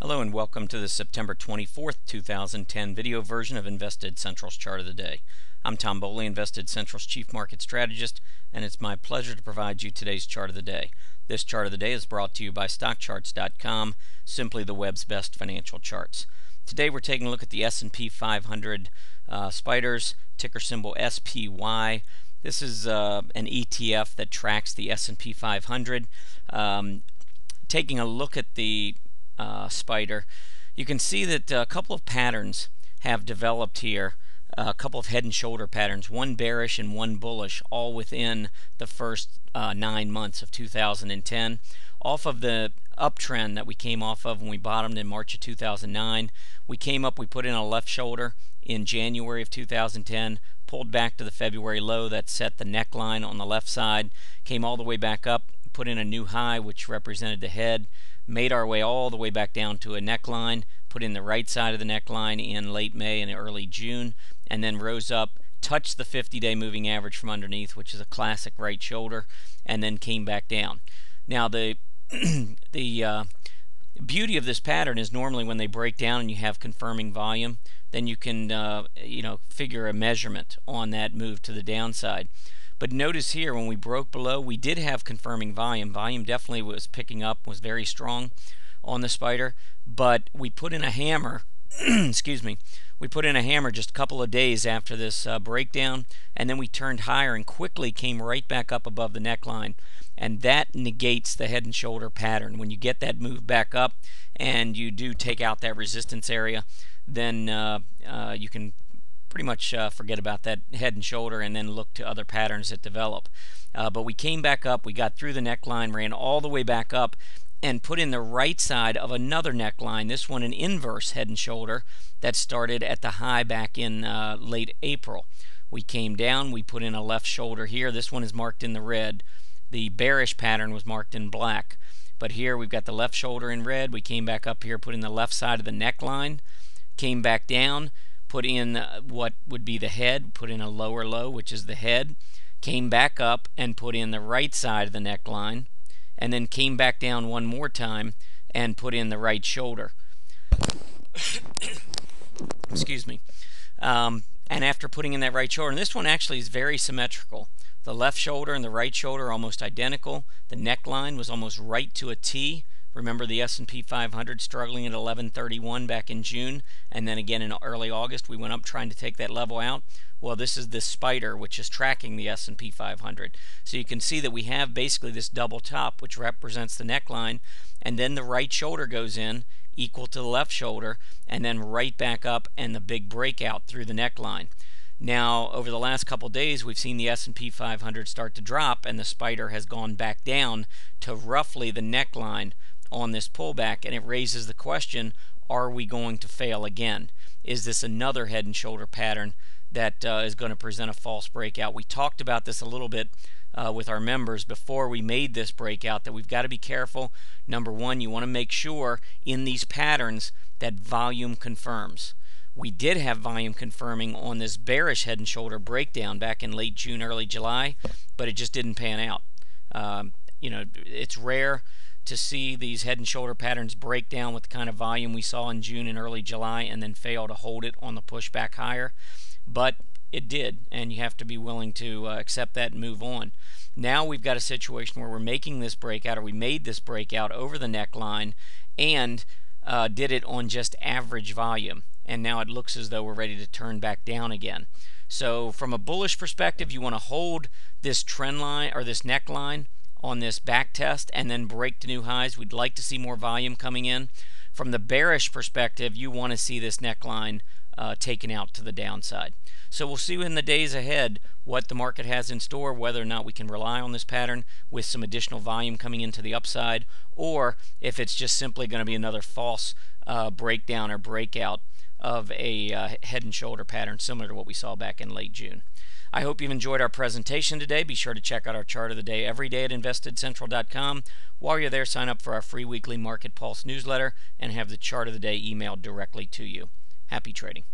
Hello and welcome to the September 24th, 2010 video version of Invested Central's Chart of the Day. I'm Tom Boley, Invested Central's Chief Market Strategist, and it's my pleasure to provide you today's Chart of the Day. This Chart of the Day is brought to you by StockCharts.com, simply the web's best financial charts. Today we're taking a look at the S&P 500 spiders, ticker symbol SPY. This is an ETF that tracks the S&P 500. Taking a look at the spider, you can see that a couple of patterns have developed here, a couple of head and shoulder patterns, one bearish and one bullish, all within the first 9 months of 2010. Off of the uptrend that we came off of when we bottomed in March of 2009, we came up, we put in a left shoulder in January of 2010, pulled back to the February low that set the neckline on the left side, came all the way back up, put in a new high which represented the head, made our way all the way back down to a neckline, put in the right side of the neckline in late May and early June, and then rose up, touched the 50-day moving average from underneath, which is a classic right shoulder, and then came back down. Now the beauty of this pattern is normally when they break down and you have confirming volume, then you can figure a measurement on that move to the downside. But notice here, when we broke below, we did have confirming volume. Volume definitely was picking up, was very strong on the spider, but we put in a hammer, excuse me, we put in a hammer just a couple of days after this breakdown, and then we turned higher and quickly came right back up above the neckline. And that negates the head and shoulder pattern. When you get that move back up and you do take out that resistance area, then you can pretty much forget about that head and shoulder and then look to other patterns that develop. But we came back up, we got through the neckline, ran all the way back up, and put in the right side of another neckline, this one an inverse head and shoulder that started at the high back in late April. We came down, we put in a left shoulder here. This one is marked in the red. The bearish pattern was marked in black. But here we've got the left shoulder in red. We came back up here, put in the left side of the neckline, came back down, put in what would be the head, put in a lower low, which is the head, came back up and put in the right side of the neckline, and then came back down one more time and put in the right shoulder. Excuse me. And after putting in that right shoulder, and this one actually is very symmetrical. The left shoulder and the right shoulder are almost identical. The neckline was almost right to a T. Remember the S&P 500 struggling at 1131 back in June, and then again in early August we went up trying to take that level out. Well, this is this spider which is tracking the S&P 500. So you can see that we have basically this double top which represents the neckline, and then the right shoulder goes in equal to the left shoulder, and then right back up and the big breakout through the neckline. Now, over the last couple days, we've seen the S&P 500 start to drop, and the spider has gone back down to roughly the neckline on this pullback, and it raises the question, are we going to fail again? Is this another head and shoulder pattern that is going to present a false breakout? We talked about this a little bit with our members before we made this breakout, that we've got to be careful. Number one, you want to make sure in these patterns that volume confirms. We did have volume confirming on this bearish head and shoulder breakdown back in late June, early July, but it just didn't pan out. It's rare to see these head and shoulder patterns break down with the kind of volume we saw in June and early July and then fail to hold it on the push back higher. But it did, and you have to be willing to accept that and move on. Now we've got a situation where we're making this breakout, or we made this breakout over the neckline and did it on just average volume. And now it looks as though we're ready to turn back down again. So from a bullish perspective, you want to hold this trend line or this neckline on this back test and then break to new highs. We'd like to see more volume coming in. From the bearish perspective, you want to see this neckline taken out to the downside. So we'll see in the days ahead what the market has in store, whether or not we can rely on this pattern with some additional volume coming into the upside, or if it's just simply going to be another false breakdown or breakout of a head and shoulder pattern similar to what we saw back in late June. I hope you've enjoyed our presentation today. Be sure to check out our chart of the day every day at InvestedCentral.com. While you're there, sign up for our free weekly Market Pulse newsletter and have the chart of the day emailed directly to you. Happy trading.